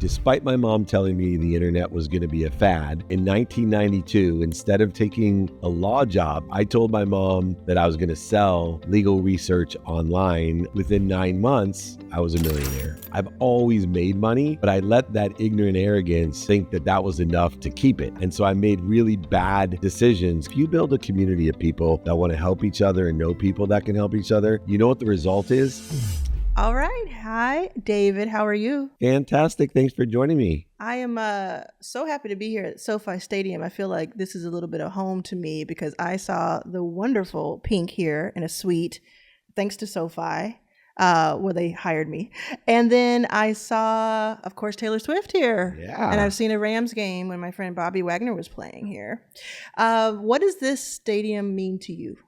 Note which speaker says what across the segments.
Speaker 1: Despite my mom telling me the internet was going to be a fad, in 1992, instead of taking a law job, I told my mom that I was going to sell legal research online. Within 9 months, I was a millionaire. I've always made money, but I let that ignorant arrogance think that that was enough to keep it. And so I made really bad decisions. If you build a community of people that want to help each other and know people that can help each other, you know what the result is?
Speaker 2: All right. Hi, David. How are you?
Speaker 1: Fantastic. Thanks for joining me.
Speaker 2: I am so happy to be here at SoFi Stadium. I feel like this is a little bit of home to me because I saw the wonderful Pink here in a suite, thanks to SoFi, where they hired me. And then I saw, of course, Taylor Swift here.
Speaker 1: Yeah.
Speaker 2: And I've seen a Rams game when my friend Bobby Wagner was playing here. What does this stadium mean to you?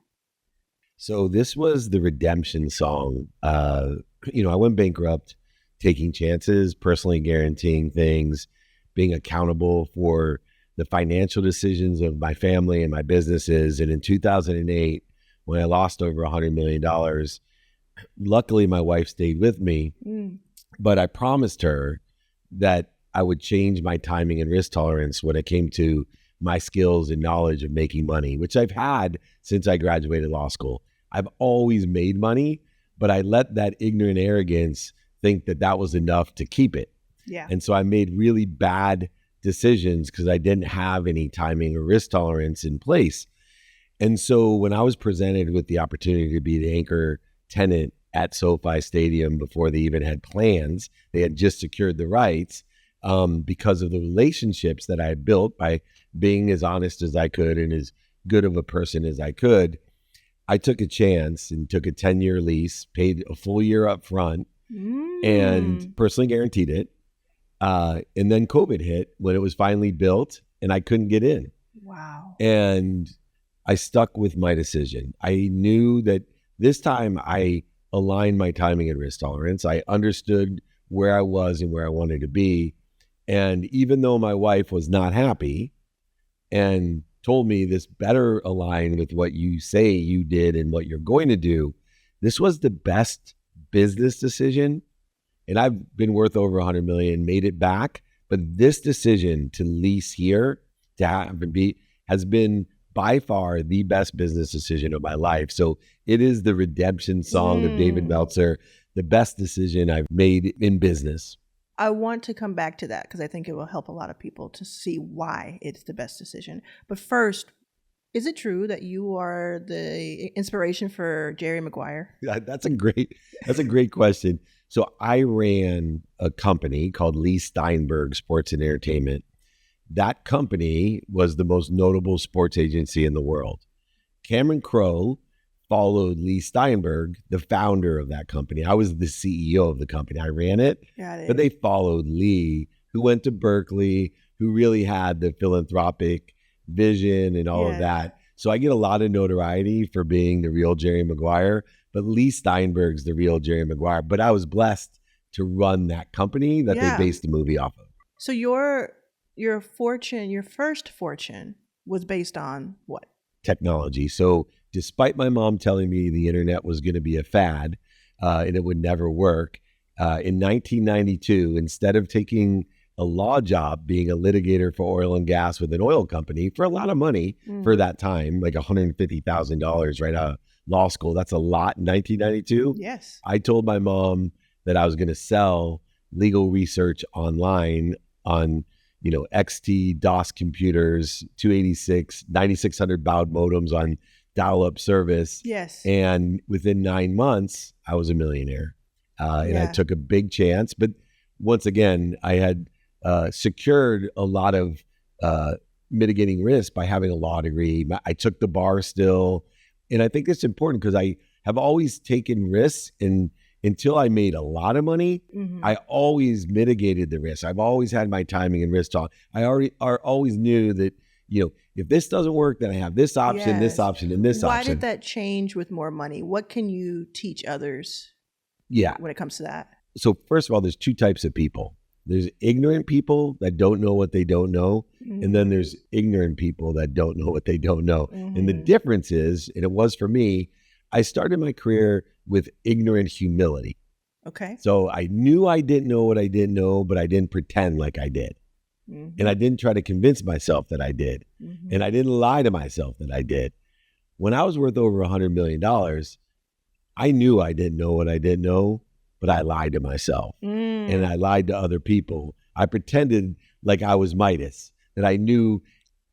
Speaker 1: So this was the redemption song. I went bankrupt, taking chances, personally guaranteeing things, being accountable for the financial decisions of my family and my businesses. And in 2008, when I lost over $100 million, luckily my wife stayed with me, but I promised her that I would change my timing and risk tolerance when it came to my skills and knowledge of making money, which I've had since I graduated law school. I've always made money, but I let that ignorant arrogance think that that was enough to keep it.
Speaker 2: Yeah.
Speaker 1: And so I made really bad decisions because I didn't have any timing or risk tolerance in place. And so when I was presented with the opportunity to be the anchor tenant at SoFi Stadium before they even had plans, they had just secured the rights because of the relationships that I had built by being as honest as I could and as good of a person as I could. I took a chance and took a 10-year lease, paid a full year up front, and personally guaranteed it. And then COVID hit when it was finally built and I couldn't get in.
Speaker 2: Wow.
Speaker 1: And I stuck with my decision. I knew that this time I aligned my timing and risk tolerance. I understood where I was and where I wanted to be. And even though my wife was not happy and told me this better align with what you say you did and what you're going to do, this was the best business decision. And I've been worth over 100 million, made it back. But this decision to lease here, to have and be, has been by far the best business decision of my life. So it is the redemption song of David Meltzer, the best decision I've made in business.
Speaker 2: I want to come back to that because I think it will help a lot of people to see why it's the best decision. But first, is it true that you are the inspiration for Jerry Maguire?
Speaker 1: That's a great question. So I ran a company called Lee Steinberg Sports and Entertainment. That company was the most notable sports agency in the world. Cameron Crowe followed Lee Steinberg, the founder of that company. I was the CEO of the company. I ran it.
Speaker 2: Got it.
Speaker 1: But they followed Lee, who went to Berkeley, who really had the philanthropic vision and all of that. So I get a lot of notoriety for being the real Jerry Maguire, but Lee Steinberg's the real Jerry Maguire. But I was blessed to run that company that they based the movie off of.
Speaker 2: So your fortune, your first fortune was based on what?
Speaker 1: Technology. So despite my mom telling me the internet was going to be a fad and it would never work, in 1992, instead of taking a law job, being a litigator for oil and gas with an oil company for a lot of money for that time, like $150,000 right out of law school. That's a lot in 1992.
Speaker 2: Yes.
Speaker 1: I told my mom that I was going to sell legal research online on XT DOS computers, 286, 9600 baud modems on dial-up service.
Speaker 2: Yes.
Speaker 1: And within 9 months, I was a millionaire. And I took a big chance. But once again, I had secured a lot of mitigating risk by having a law degree. I took the bar still. And I think it's important because I have always taken risks. And until I made a lot of money, I always mitigated the risk. I've always had my timing and risk talk. I always knew that, if this doesn't work, then I have this option, this option, and this option.
Speaker 2: Why did that change with more money? What can you teach others when it comes to that?
Speaker 1: So first of all, there's two types of people. There's ignorant people that don't know what they don't know. And then there's ignorant people that don't know what they don't know. And the difference is, and it was for me, I started my career with ignorant humility.
Speaker 2: Okay.
Speaker 1: So I knew I didn't know what I didn't know, but I didn't pretend like I did. And I didn't try to convince myself that I did. And I didn't lie to myself that I did. When I was worth over $100 million, I knew I didn't know what I didn't know, but I lied to myself and I lied to other people. I pretended like I was Midas, that I knew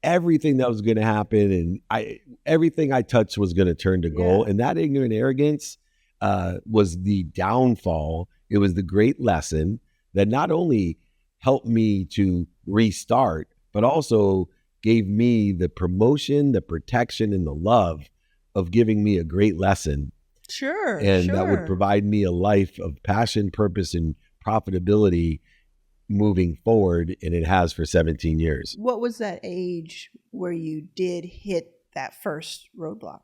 Speaker 1: everything that was going to happen and everything I touched was going to turn to gold. And that ignorant arrogance was the downfall. It was the great lesson that not only helped me to restart, but also gave me the promotion, the protection, and the love of giving me a great lesson.
Speaker 2: Sure.
Speaker 1: And that would provide me a life of passion, purpose, and profitability moving forward. And it has for 17 years.
Speaker 2: What was that age where you did hit that first roadblock?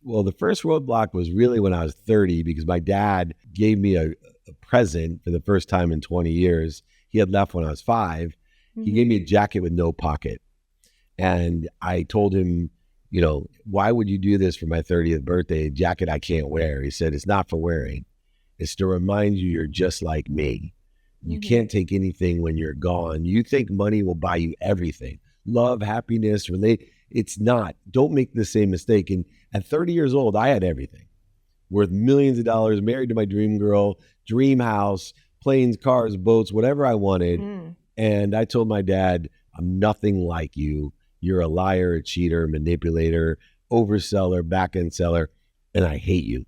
Speaker 1: Well, the first roadblock was really when I was 30, because my dad gave me a present for the first time in 20 years. He had left when I was 5. He gave me a jacket with no pocket. And I told him, you know, why would you do this for my 30th birthday? A jacket I can't wear. He said, it's not for wearing. It's to remind you you're just like me. You can't take anything when you're gone. You think money will buy you everything. Love, happiness, it's not. Don't make the same mistake. And at 30 years old, I had everything. Worth millions of dollars, married to my dream girl, dream house, planes, cars, boats, whatever I wanted. And I told my dad, I'm nothing like you. You're a liar, a cheater, manipulator, overseller, back-end seller, and I hate you.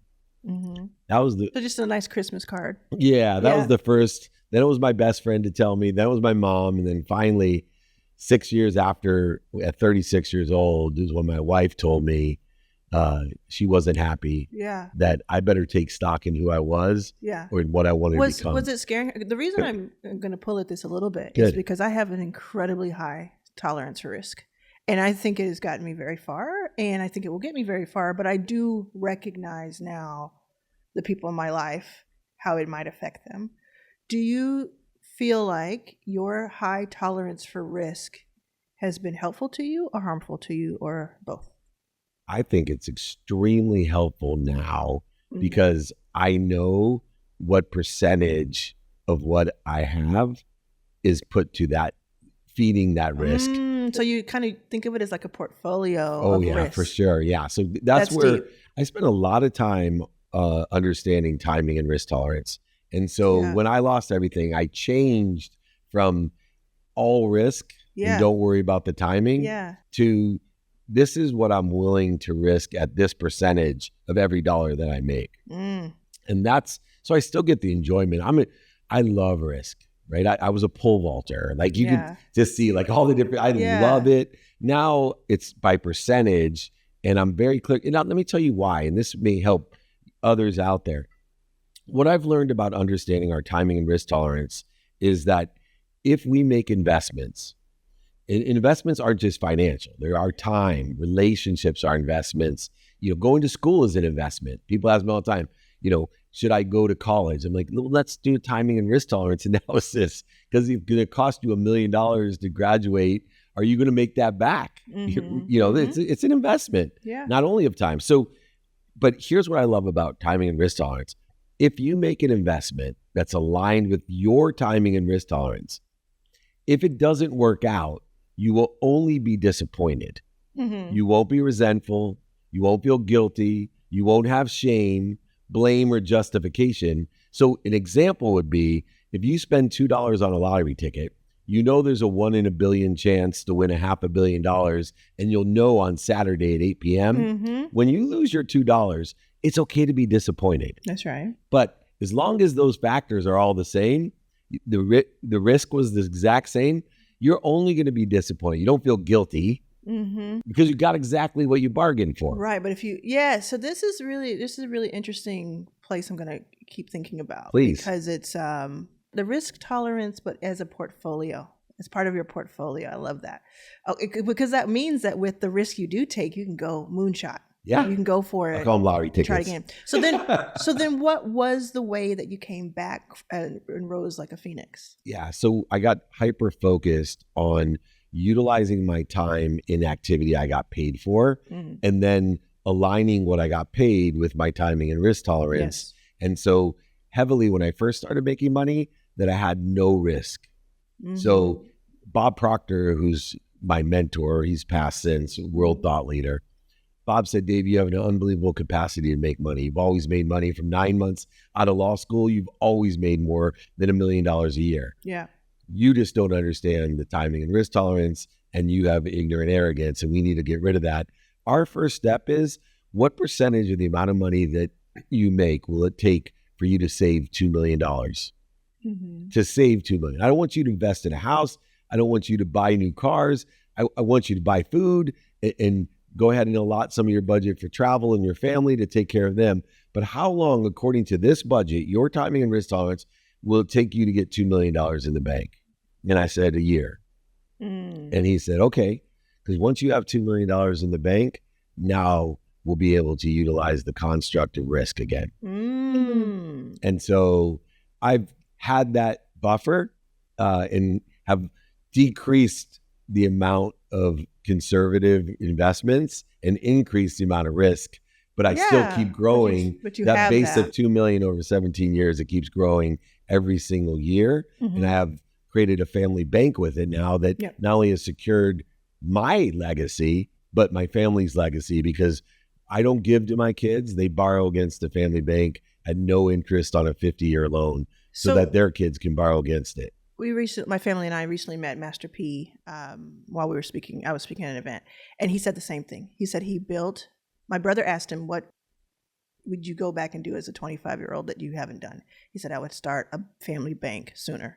Speaker 1: That was
Speaker 2: So just a nice Christmas card.
Speaker 1: Yeah, that was the first. Then it was my best friend to tell me. That was my mom. And then finally, 6 years after, at 36 years old, is when my wife told me she wasn't happy. That I better take stock in who I was. Or in what I wanted to become.
Speaker 2: Was it scaring her? The reason I'm going to pull at this a little bit is because I have an incredibly high tolerance for risk. And I think it has gotten me very far, and I think it will get me very far, but I do recognize now the people in my life, how it might affect them. Do you feel like your high tolerance for risk has been helpful to you or harmful to you, or both?
Speaker 1: I think it's extremely helpful now because I know what percentage of what I have is put to that, feeding that risk.
Speaker 2: So you kind of think of it as like a portfolio.
Speaker 1: Oh,
Speaker 2: of
Speaker 1: yeah,
Speaker 2: risk.
Speaker 1: for sure. Yeah. So that's where
Speaker 2: deep.
Speaker 1: I spent a lot of time understanding timing and risk tolerance. And so when I lost everything, I changed from all risk and don't worry about the timing to this is what I'm willing to risk at this percentage of every dollar that I make. And that's, so I still get the enjoyment. I love risk. Right. I was a pole vaulter. Like you could just see like all the different, I love it. Now it's by percentage and I'm very clear. And now let me tell you why, and this may help others out there. What I've learned about understanding our timing and risk tolerance is that if we make investments, and investments aren't just financial, there are time, relationships are investments. You know, going to school is an investment. People ask me all the time, you know, should I go to college? I'm like, let's do timing and risk tolerance analysis because it's going to cost you $1 million to graduate. Are you going to make that back? You know, it's an investment, not only of time. So, but here's what I love about timing and risk tolerance. If you make an investment that's aligned with your timing and risk tolerance, if it doesn't work out, you will only be disappointed. You won't be resentful. You won't feel guilty. You won't have shame, blame, or justification. So an example would be if you spend $2 on a lottery ticket, you know there's a 1 in a billion chance to win $500 million, and you'll know on Saturday at 8 p.m. When you lose your $2, it's okay to be disappointed.
Speaker 2: That's right.
Speaker 1: But as long as those factors are all the same, the risk was the exact same, you're only going to be disappointed. You don't feel guilty. Because you got exactly what you bargained for.
Speaker 2: Right. But if you, so this is a really interesting place I'm going to keep thinking about.
Speaker 1: Please.
Speaker 2: Because it's the risk tolerance, but as a portfolio, as part of your portfolio. I love that. Because that means that with the risk you do take, you can go moonshot.
Speaker 1: Yeah.
Speaker 2: You can go for it.
Speaker 1: I call them lottery tickets.
Speaker 2: Try it again. So then what was the way that you came back and rose like a phoenix?
Speaker 1: Yeah. So I got hyper focused on utilizing my time in activity I got paid for, and then aligning what I got paid with my timing and risk tolerance. And so heavily when I first started making money that I had no risk.
Speaker 2: Mhm.
Speaker 1: So Bob Proctor, who's my mentor, he's passed since, world thought leader. Bob said, Dave, you have an unbelievable capacity to make money. You've always made money from 9 months out of law school. You've always made more than $1 million a year.
Speaker 2: Yeah.
Speaker 1: You just don't understand the timing and risk tolerance, and you have ignorant arrogance, and we need to get rid of that. Our first step is, what percentage of the amount of money that you make will it take for you to save $2 million?
Speaker 2: Mhm.
Speaker 1: To save $2 million. I don't want you to invest in a house. I don't want you to buy new cars. I want you to buy food and go ahead and allot some of your budget for travel and your family to take care of them. But how long, according to this budget, your timing and risk tolerance, will it take you to get $2 million in the bank? And I said, a year.
Speaker 2: Mm.
Speaker 1: And he said, okay, because once you have $2 million in the bank, now we'll be able to utilize the construct of risk again.
Speaker 2: Mm.
Speaker 1: And so I've had that buffer and have decreased the amount of conservative investments and increased the amount of risk, but I still keep growing.
Speaker 2: But you
Speaker 1: That
Speaker 2: have
Speaker 1: base
Speaker 2: that.
Speaker 1: of 2 million over 17 years, it keeps growing every single year.
Speaker 2: Mhm.
Speaker 1: And I have created a family bank with it now that
Speaker 2: Yep.
Speaker 1: not only has secured my legacy, but my family's legacy, because I don't give to my kids. They borrow against the family bank at no interest on a 50-year loan so that their kids can borrow against it.
Speaker 2: My family and I recently met Master P while we were speaking. I was speaking at an event, and he said the same thing. He said my brother asked him, what would you go back and do as a 25-year-old that you haven't done? He said, I would start a family bank sooner.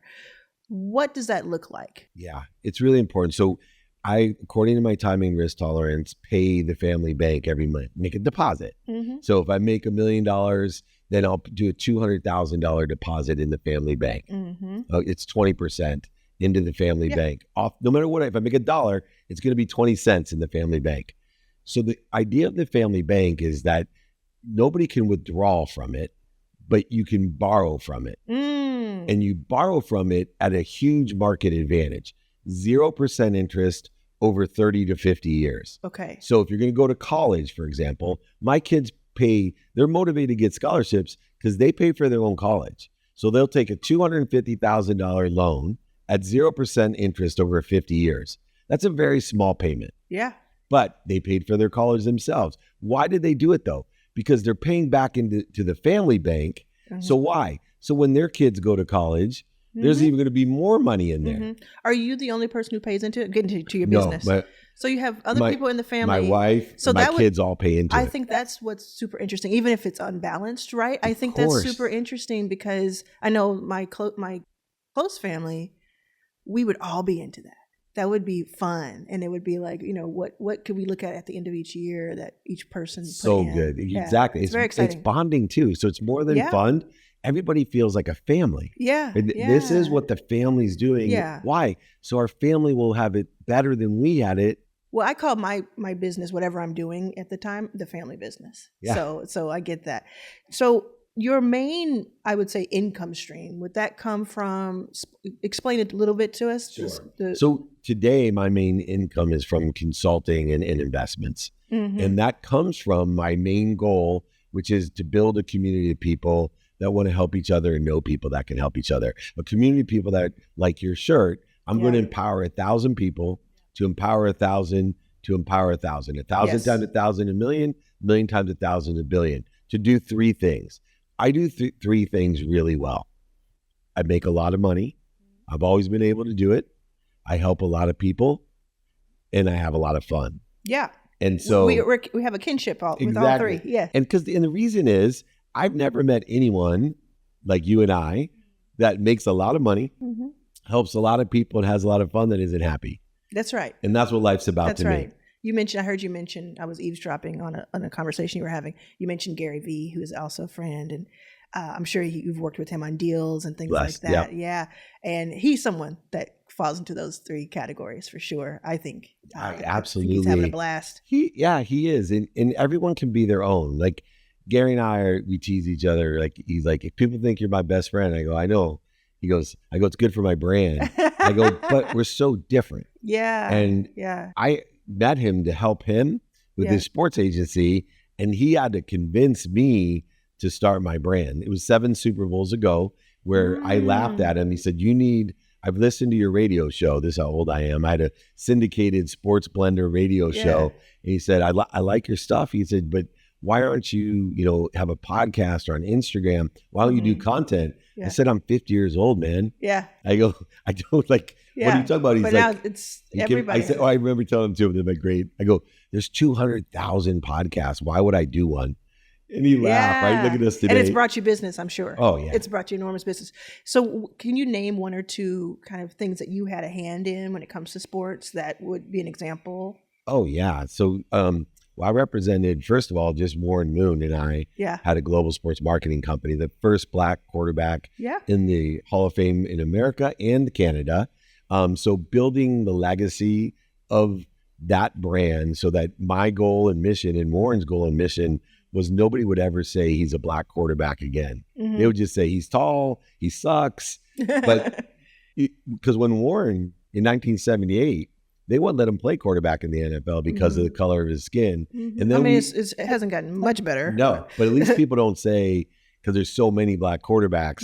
Speaker 2: What does that look like?
Speaker 1: Yeah, it's really important. So I, according to my timing risk tolerance, pay the family bank every month, make a deposit.
Speaker 2: Mm-hmm.
Speaker 1: So if I make $1 million, then I'll do a $200,000 deposit in the family bank.
Speaker 2: Mm-hmm.
Speaker 1: It's 20% into the family bank. Off, no matter what, if I make $1, it's going to be 20 cents in the family bank. So the idea of the family bank is that nobody can withdraw from it, but you can borrow from it.
Speaker 2: Mm.
Speaker 1: And you borrow from it at a huge market advantage, 0% interest over 30 to 50 years.
Speaker 2: Okay.
Speaker 1: So if you're going to go to college, for example, my kids they're motivated to get scholarships because they pay for their own college. So they'll take a $250,000 loan at 0% interest over 50 years. That's a very small payment.
Speaker 2: Yeah.
Speaker 1: But they paid for their college themselves. Why did they do it though? Because they're paying back into the family bank.
Speaker 2: Mm-hmm.
Speaker 1: So why? So when their kids go to college, there's even going to be more money in there.
Speaker 2: Mm-hmm. Are you the only person who pays into it? Get into your
Speaker 1: No,
Speaker 2: business. So you have other people in the family.
Speaker 1: My wife,
Speaker 2: so
Speaker 1: my kids all pay into it.
Speaker 2: I think that's what's super interesting, even if it's unbalanced, right? I think that's super interesting because I know my close family, we would all be into that. That would be fun, and it would be like, what could we look at the end of each year that each person
Speaker 1: so
Speaker 2: put in?
Speaker 1: good.
Speaker 2: Yeah.
Speaker 1: Exactly.
Speaker 2: It's very exciting.
Speaker 1: It's bonding too. So it's more than fun. Everybody feels like a family.
Speaker 2: Yeah.
Speaker 1: This is what the family's doing.
Speaker 2: Yeah.
Speaker 1: Why? So our family will have it better than we had it.
Speaker 2: Well, I call my business, whatever I'm doing at the time, the family business. Yeah. So I get that. So your main, I would say, income stream, would that come from, explain it a little bit to us?
Speaker 1: Sure. So today, my main income is from consulting and investments. Mm-hmm. And that comes from my main goal, which is to build a community of people that want to help each other and know people that can help each other. A community of people that, like your shirt, I'm going to empower 1,000 people to empower 1,000 to empower 1,000. 1,000 times 1,000, 1,000,000, 1,000,000 times 1,000, 1,000,000,000. To do three things. I do three things really well. I make a lot of money. I've always been able to do it. I help a lot of people, and I have a lot of fun.
Speaker 2: Yeah.
Speaker 1: And so
Speaker 2: we have a kinship with all three. Yeah.
Speaker 1: And the reason is I've never met anyone like you and I that makes a lot of money, helps a lot of people, and has a lot of fun that isn't happy.
Speaker 2: That's right.
Speaker 1: And that's what life's about to me.
Speaker 2: I heard you mention, I was eavesdropping on a conversation you were having. You mentioned Gary Vee, who is also a friend, and I'm sure you've worked with him on deals and things like that.
Speaker 1: Yep.
Speaker 2: Yeah. And he's someone that falls into those three categories for sure. I think.
Speaker 1: Absolutely.
Speaker 2: I think he's having a blast.
Speaker 1: He is. And everyone can be their own. Like Gary and I we tease each other. Like he's like, if people think you're my best friend, I go, I know. I go, it's good for my brand. I go, but we're so different.
Speaker 2: Yeah.
Speaker 1: And I met him to help him with his sports agency. And he had to convince me to start my brand. It was 7 Super Bowls ago where I laughed at him. He said, I've listened to your radio show. This is how old I am. I had a syndicated sports blender radio show. And he said, I like your stuff. He said, but why aren't you, have a podcast or on Instagram? Why don't you do content? I said, I'm 50 years old, man.
Speaker 2: Yeah.
Speaker 1: I go, I don't like, what are you talking about? He's
Speaker 2: but
Speaker 1: like,
Speaker 2: now it's everybody.
Speaker 1: I said, I remember telling him too, they're like, great. I go, there's 200,000 podcasts. Why would I do one? And he laughed, right? Look at us today.
Speaker 2: And it's brought you business, I'm sure.
Speaker 1: Oh, yeah.
Speaker 2: It's brought you enormous business. So can you name one or two kind of things that you had a hand in when it comes to sports that would be an example?
Speaker 1: Oh, yeah. So I represented, first of all, just Warren Moon and I had a global sports marketing company, the first Black quarterback in the Hall of Fame in America and Canada. So building the legacy of that brand so that my goal and mission and Warren's goal and mission was nobody would ever say he's a Black quarterback again. They would just say he's tall, he sucks. But because when Warren in 1978, they wouldn't let him play quarterback in the NFL because of the color of his skin. And then
Speaker 2: it hasn't gotten much better.
Speaker 1: No, but at least people don't say, because there's so many Black quarterbacks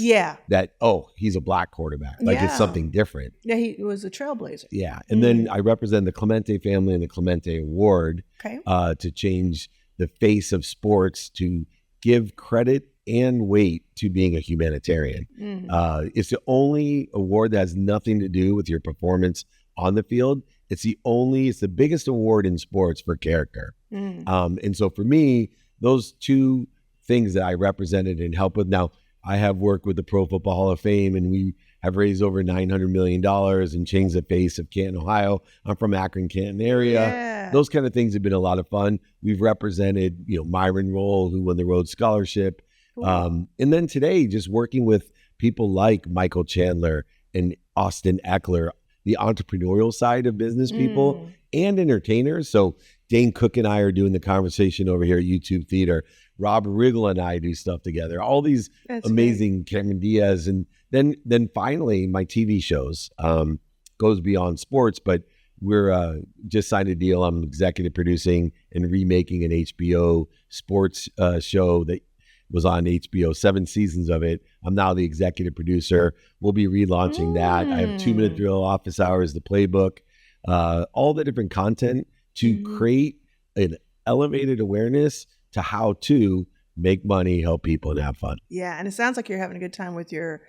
Speaker 1: that, he's a Black quarterback. Like it's something different.
Speaker 2: Yeah, he was a trailblazer.
Speaker 1: Yeah. And then I represent the Clemente family and the Clemente Award to change the face of sports, to give credit and weight to being a humanitarian. It's the only award that has nothing to do with your performance on the field. It's the biggest award in sports for character. And so for me, those two things that I represented and helped with. Now, I have worked with the Pro Football Hall of Fame, and we have raised over $900 million and changed the face of Canton, Ohio. I'm from Akron, Canton area. Those kind of things have been a lot of fun. We've represented, Myron Rolle, who won the Rhodes Scholarship. And then today, just working with people like Michael Chandler and Austin Eckler, the entrepreneurial side of business people and entertainers. So Dane Cook and I are doing the conversation over here at YouTube Theater. Rob Riggle and I do stuff together. All these amazing Cameron Diaz. And then finally, my TV shows goes beyond sports, but we're just signed a deal. I'm executive producing and remaking an HBO sports show that was on HBO, 7 seasons of it. I'm now the executive producer. We'll be relaunching that. I have 2 Minute Drill, Office Hours, the Playbook, all the different content to create an elevated awareness to how to make money, help people, and have fun.
Speaker 2: Yeah, and it sounds like you're having a good time with your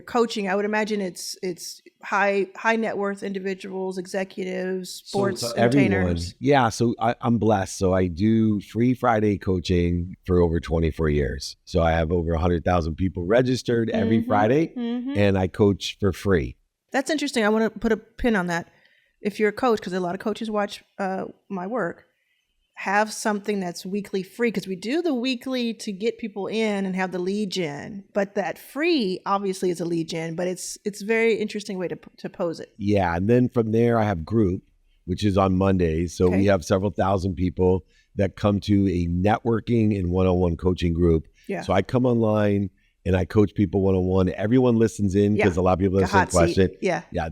Speaker 2: coaching. I would imagine it's high net worth individuals, executives, sports entertainers.
Speaker 1: Everyone. Yeah, so I'm blessed. So I do free Friday coaching for over 24 years. So I have over 100,000 people registered every Friday, and I coach for free.
Speaker 2: That's interesting. I want to put a pin on that. If you're a coach, because a lot of coaches watch my work, have something that's weekly free, because we do the weekly to get people in and have the lead gen, but that free obviously is a lead gen, but it's a very interesting way to pose it.
Speaker 1: Yeah. And then from there I have group, which is on Mondays. So we have several thousand people that come to a networking and one-on-one coaching group. So I come online and I coach people one-on-one. Everyone listens in because a lot of people have the same question.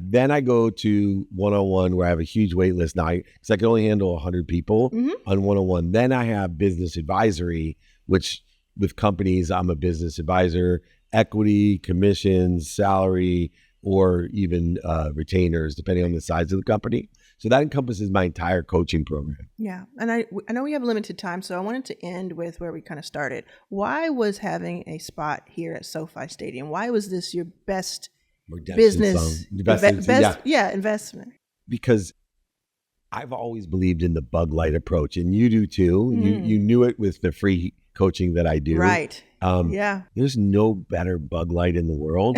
Speaker 1: Then I go to one-on-one where I have a huge wait list now because I can only handle 100 people on one-on-one. Then I have business advisory, which with companies, I'm a business advisor, equity, commissions, salary, or even retainers, depending on the size of the company. So that encompasses my entire coaching program.
Speaker 2: Yeah. And I know we have limited time, so I wanted to end with where we kind of started. Why was having a spot here at SoFi Stadium? Why was this your best business investment?
Speaker 1: Because I've always believed in the bug light approach, and you do too. You knew it with the free coaching that I do.
Speaker 2: Right.
Speaker 1: There's no better bug light in the world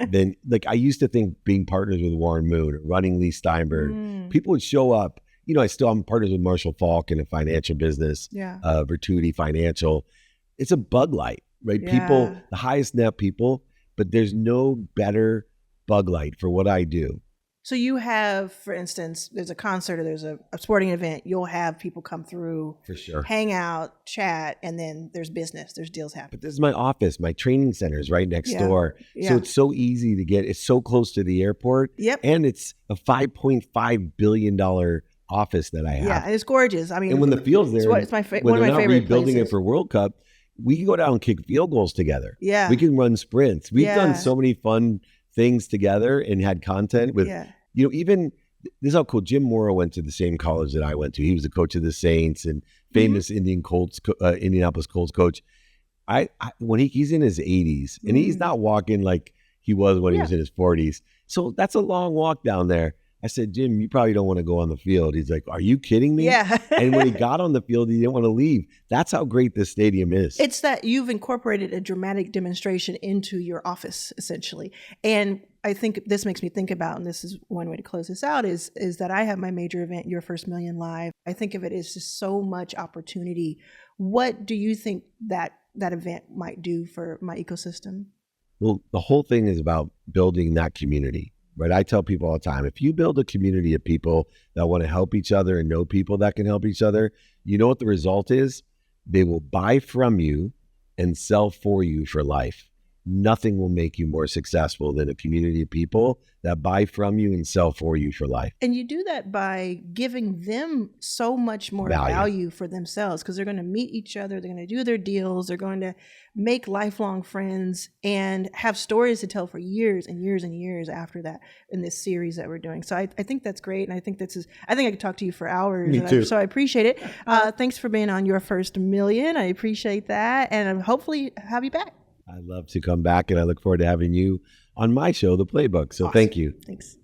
Speaker 1: than, like, I used to think being partners with Warren Moon or running Lee Steinberg, people would show up. I'm partners with Marshall Falk in a financial business, Virtuity Financial. It's a bug light, right? People, the highest net people, but there's no better bug light for what I do.
Speaker 2: So you have, for instance, there's a concert or there's a sporting event, you'll have people come through,
Speaker 1: for sure,
Speaker 2: hang out, chat, and then there's business, there's deals happening.
Speaker 1: But this is my office, my training center is right next door. So it's so easy to get, it's so close to the airport. And it's a $5.5 billion office that I have.
Speaker 2: Yeah, and it's gorgeous. I mean,
Speaker 1: and when the field's there,
Speaker 2: it's one of my favorite
Speaker 1: rebuilding
Speaker 2: places.
Speaker 1: it for World Cup, we can go down and kick field goals together.
Speaker 2: Yeah.
Speaker 1: We can run sprints. We've
Speaker 2: Yeah.
Speaker 1: done so many fun things together and had content with,
Speaker 2: Yeah.
Speaker 1: even this is how cool. Jim Morrow went to the same college that I went to. He was the coach of the Saints and famous Indianapolis Colts coach. When he's in his 80s and he's not walking like he was when he was in his 40s. So that's a long walk down there. I said, Jim, you probably don't want to go on the field. He's like, are you kidding me?
Speaker 2: Yeah.
Speaker 1: And when he got on the field, he didn't want to leave. That's how great this stadium is.
Speaker 2: It's that you've incorporated a dramatic demonstration into your office, essentially. And I think this makes me think about, and this is one way to close this out, is that I have my major event, Your First Million Live. I think of it as just so much opportunity. What do you think that event might do for my ecosystem?
Speaker 1: Well, the whole thing is about building that community, right? I tell people all the time, if you build a community of people that want to help each other and know people that can help each other, you know what the result is? They will buy from you and sell for you for life. Nothing will make you more successful than a community of people that buy from you and sell for you for life.
Speaker 2: And you do that by giving them so much more value for themselves, because they're going to meet each other, they're going to do their deals, they're going to make lifelong friends and have stories to tell for years and years and years after that in this series that we're doing. So I think that's great. And I think I think I could talk to you for hours.
Speaker 1: Me too.
Speaker 2: So I appreciate it. Thanks for being on Your First Million. I appreciate that. And hopefully have you back.
Speaker 1: I'd love to come back, and I look forward to having you on my show, The Playbook. So Thank you.
Speaker 2: Thanks.